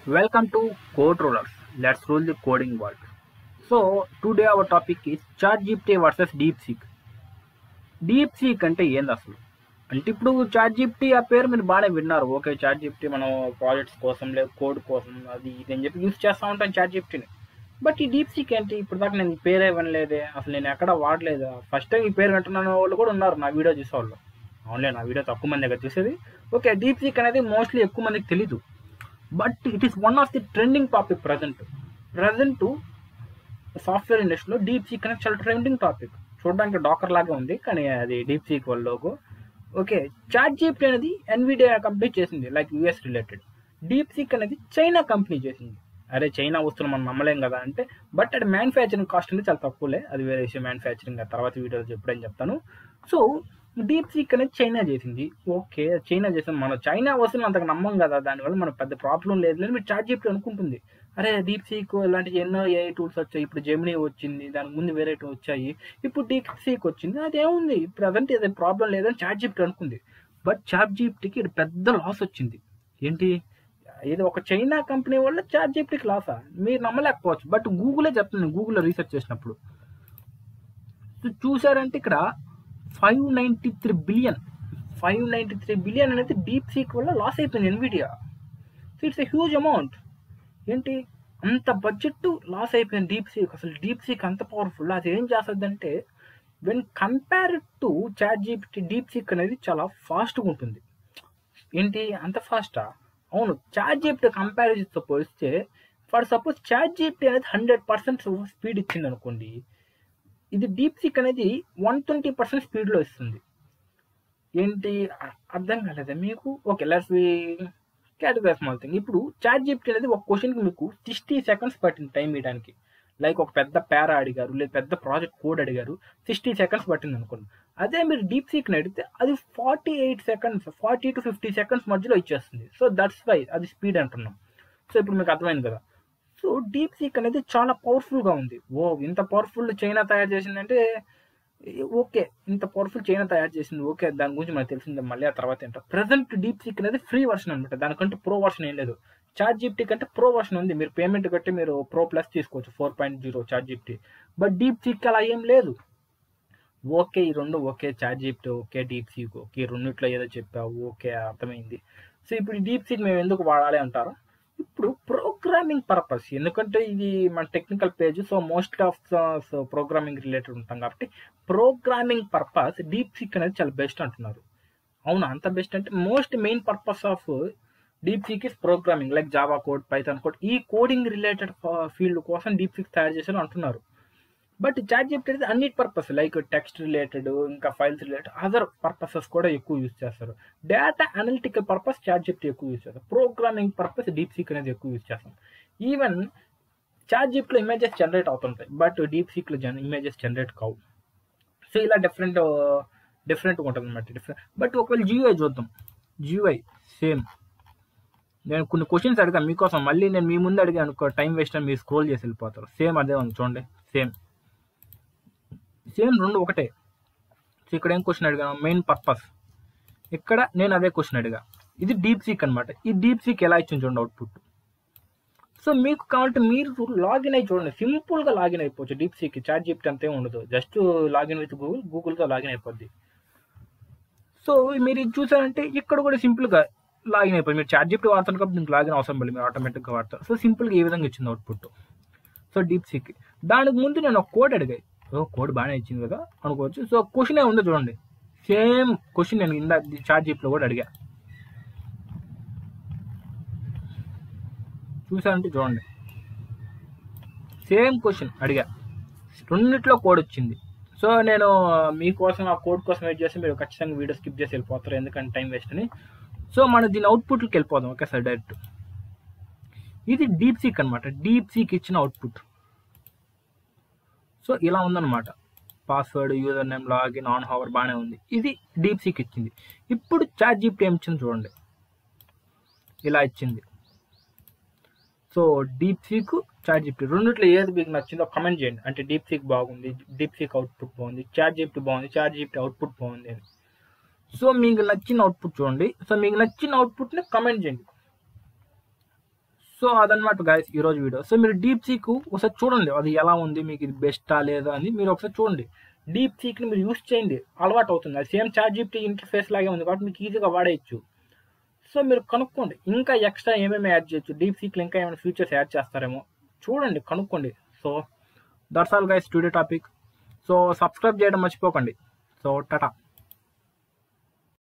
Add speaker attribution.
Speaker 1: Welcome to Code Rollers. Let's rule the coding world. So today our topic is ChatGPT versus DeepSeek. DeepSeek అంటే ఏంది అసలు? అంటే ఇప్పుడు ChatGPT ఆ పేరు మీరు బాగానే విన్నారు. ఓకే, ChatGPT మనం ప్రాజెక్ట్స్ కోసం లేదు కోడ్ కోసం అది ఇది అని చెప్పి యూస్ చేస్తూ ఉంటాం ChatGPTని. బట్ ఈ DeepSeek ఏంటి? ఇప్పుడు దాకా నేను ఈ పేరే వినలేదే, అసలు నేను ఎక్కడ వాడలేదు. ఫస్ట్ టైం ఈ పేరు వింటున్న వాళ్ళు కూడా ఉన్నారు నా వీడియో చూసేవాళ్ళు. అవునులే, నా వీడియో తక్కువ మంది దగ్గర చూసేది. ఓకే, DeepSeek అనేది మోస్ట్లీ ఎక్కువ మందికి తెలీదు. But it is one of the trending topic present software ఇండస్ట్రీలో DeepSeek అనేది చాలా ట్రెండింగ్ టాపిక్. చూడడానికి డాకర్ లాగా ఉంది, కానీ అది DeepSeek వాళ్ళ లోగో. ఓకే, ChatGPT అనేది ఎన్విడియా కంపెనీ చేసింది, లైక్ యూఎస్ రిలేటెడ్. DeepSeek అనేది చైనా కంపెనీ చేసింది. అరే, చైనా వస్తువులు మనం నమ్మలేం కదా అంటే, బట్ అది మ్యానుఫ్యాక్చరింగ్ కాస్ట్ అనేది చాలా తక్కువలే, అది వేరే విషయం. మ్యానుఫ్యాక్చరింగ్ తర్వాత వీడియోలో ఎప్పుడైనా చెప్తాను. సో DeepSeek అనేది చైనా చేసింది. ఓకే, చైనా చేసింది, మనం చైనా వస్తువులు అంతకు నమ్మం కదా, దానివల్ల మనకు పెద్ద ప్రాబ్లం లేదు అని మీరు ChatGPT అనుకుంటుంది. అరే, DeepSeek ఇలాంటి ఎన్నో AI టూల్స్ వచ్చాయి, ఇప్పుడు జెమినీ వచ్చింది, దానికి ముందు వేరే వచ్చాయి, ఇప్పుడు DeepSeek వచ్చింది, అదేముంది ప్రజెంట్ ఏదో ప్రాబ్లం లేదని ChatGPT అనుకుంది. బట్ ChatGPTకి ఇది పెద్ద లాస్ వచ్చింది. ఏంటి? ఇది ఒక చైనా కంపెనీ వల్ల ChatGPTకి లాసా? మీరు నమ్మలేకపోవచ్చు, బట్ గూగులే చెప్తుంది. గూగుల్లో రీసెర్చ్ చేసినప్పుడు చూసారంటే ఇక్కడ 593 బిలియన్ అనేది DeepSeek వల్ల లాస్ అయిపోయింది Nvidia. So it's a huge amount. ఏంటి అంత బడ్జెట్ లాస్ అయిపోయింది DeepSeek. అసలు DeepSeek అంత పవర్ఫుల్. అది ఏం చేస్తుందంటే, when compare to ChatGPT, DeepSeek అనేది చాలా ఫాస్ట్గా ఉంటుంది. ఏంటి అంత ఫాస్టా? అవును, ChatGPT కంపారిజన్తో పోలిస్తే, ఫర్ సపోజ్ ChatGPT అనేది 100% స్పీడ్ ఇచ్చింది అనుకోండి, ఇది DeepSeek అనేది 120% స్పీడ్లో ఇస్తుంది. ఏంటి అర్థం కాలేదా మీకు? Okay, let's we categorize small thing. ఇప్పుడు ChatGPT అనేది ఒక క్వశ్చన్కి మీకు 60 సెకండ్స్ పట్టింది టైం ఇవ్వడానికి. లైక్ ఒక పెద్ద పేరా అడిగారు, లేదా పెద్ద ప్రాజెక్ట్ కోడ్ అడిగారు, 60 సెకండ్స్ పట్టింది అనుకోండి. అదే మీరు DeepSeekని అడిగితే అది 48 సెకండ్స్, 40 to 50 సెకండ్స్ మధ్యలో ఇచ్చేస్తుంది. సో దట్స్ వై అది స్పీడ్ అంటున్నాం. సో ఇప్పుడు మీకు అర్థమైంది కదా. సో DeepSeek అనేది చాలా పవర్ఫుల్గా ఉంది. ఇంత పవర్ఫుల్ చైనా తయారు చేసిందంటే, ఓకే, ఇంత పవర్ఫుల్ చైనా తయారు చేసింది, ఓకే, దాని గురించి మనకు తెలిసింది. మళ్ళీ ఆ తర్వాత ఏంటో ప్రజెంట్ DeepSeek అనేది ఫ్రీ వర్షన్ అనమాట. దానికంటే ప్రో వర్షన్ ఏం లేదు. ChatGPT కంటే ప్రో వర్షన్ ఉంది. మీరు పేమెంట్ కట్టి మీరు ప్రో ప్లస్ తీసుకోవచ్చు, 4.0 ChatGPT. బట్ DeepSeek అలా ఏం లేదు. ఓకే, ఈ రెండు okay, ChatGPT okay, DeepSeek okay, రెండిట్లో ఏదో చెప్పావు, ఓకే, అర్థమైంది. సో ఇప్పుడు DeepSeek మేము ఎందుకు వాడాలి అంటారా? ఇప్పుడు ప్రోగ్రామింగ్ పర్పస్, ఎందుకంటే ఇది మన technical page, so most of programming related ఉంటాం కాబట్టి ప్రోగ్రామింగ్ పర్పస్ DeepSeek అనేది చాలా బెస్ట్ అంటున్నారు. అవునా, అంత బెస్ట్ అంటే most main purpose of DeepSeek is programming, like Java code, Python code, ఈ కోడింగ్ రిలేటెడ్ ఫీల్డ్ కోసం DeepSeek తయారు చేశారు అంటున్నారు. బట్ ChatGPT అనేది అన్నిటి పర్పస్, లైక్ టెక్స్ట్ రిలేటెడ్, ఇంకా ఫైల్స్ రిలేటెడ్, అదర్ పర్పసెస్ కూడా ఎక్కువ యూజ్ చేస్తారు. డేటా అనలిటికల్ పర్పస్ ChatGPT ఎక్కువ యూజ్ చేస్తారు. ప్రోగ్రామింగ్ పర్పస్ DeepSeek అనేది ఎక్కువ యూజ్ చేస్తాం. ఈవెన్ ChatGPTలో ఇమేజెస్ జనరేట్ అవుతుంటాయి, బట్ DeepSeekలో ఇమేజెస్ జనరేట్ కావు. సో ఇలా డిఫరెంట్గా ఉంటుంది అనమాట. బట్ ఒకవేళ GUI చూద్దాం. GUI same. నేను కొన్ని క్వశ్చన్స్ అడిగాను మీకోసం, మళ్ళీ నేను మీ ముందు అడిగాను అనుకో, టైం వేస్ట్ అని మీరు స్క్రోల్ చేసి వెళ్ళిపోతారు. సేమ్ అదే ఉంది చూడండి, సేమ్ రెండు ఒకటే. సో ఇక్కడ ఏం క్వశ్చన్ అడిగాను, మెయిన్ పర్పస్. ఇక్కడ నేను అదే క్వశ్చన్ అడిగా. ఇది DeepSeek అనమాట. ఈ DeepSeek ఎలా ఇచ్చింది చూడండి అవుట్పుట్. సో మీకు కావాలంటే మీరు లాగిన్ అయ్యి చూడండి, సింపుల్గా లాగిన్ అయిపోవచ్చు DeepSeek. ChatGPT అంతే ఉండదు, జస్ట్ లాగిన్ విత్ గూగుల్తో లాగిన్ అయిపోద్ది. సో మీరు ఇది చూసారంటే ఇక్కడ కూడా సింపుల్గా లాగిన్ అయిపోయింది. మీరు ChatGPT వాడతారు కాబట్టి మీకు లాగిన్ అవసరం పడి మీరు ఆటోమేటిక్గా వాడతారు. సో సింపుల్గా ఈ విధంగా ఇచ్చింది అవుట్పుట్. So DeepSeek. దానికి ముందు నేను ఒక కోడ్ అడిగాయి, కోడ్ బాగానే ఇచ్చింది కదా అనుకోవచ్చు. సో క్వశ్చన్ ఏముందో చూడండి, సేమ్ క్వశ్చన్ నేను ఇందా ChatGPTలో కూడా అడిగా. చూసారంటే చూడండి, సేమ్ క్వశ్చన్ అడిగా, రెండిట్లో కోడ్ వచ్చింది. సో నేను మీకోసం ఆ కోడ్ కోసం వెయిట్ చేస్తే మీరు ఖచ్చితంగా వీడియో స్కిప్ చేసి వెళ్ళిపోతారు, ఎందుకంటే టైం వేస్ట్ అని. సో మనం దీని అవుట్పుట్కి వెళ్ళిపోదాం ఒకేసారి డైరెక్ట్. ఇది DeepSeek అనమాట. DeepSeek ఇచ్చిన అవుట్పుట్ సో ఇలా ఉందన్నమాట. Password, username, login, on hover బాగానే ఉంది. ఇది DeepSeek ఇచ్చింది. ఇప్పుడు ChatGPT ఏం ఇచ్చింది చూడండి, ఇలా ఇచ్చింది. సో DeepSeek, ChatGPT రెండిట్లో ఏది మీకు నచ్చిందో కమెంట్ చేయండి. అంటే DeepSeek బాగుంది, DeepSeek అవుట్పుట్ బాగుంది, ChatGPT బాగుంది, ChatGPT అవుట్పుట్ బాగుంది అని. సో మీకు నచ్చిన అవుట్పుట్ చూడండి. సో మీకు నచ్చిన అవుట్పుట్ని కమెంట్ చేయండి. సో అదనమాట గైస్ ఈరోజు వీడియో. సో మీరు డీప్ సీక్ ఒకసారి చూడండి, అది ఎలా ఉంది, మీకు ఇది బెస్టా లేదా అని మీరు ఒకసారి చూడండి. డీప్ సీక్ని మీరు యూస్ చేయండి, అలవాటు అవుతుంది. అది సేమ్ ChatGPT ఇంటర్ఫేస్ లాగే ఉంది కాబట్టి మీకు ఈజీగా వాడేయచ్చు. సో మీరు కనుక్కోండి ఇంకా ఎక్స్ట్రా ఏమేమి యాడ్ చేయొచ్చు, డీప్ సీక్లో ఇంకా ఏమైనా ఫీచర్స్ యాడ్ చేస్తారేమో చూడండి, కనుక్కోండి. So that's all guys today topic. So subscribe చేయడం మర్చిపోకండి. సో టాటా.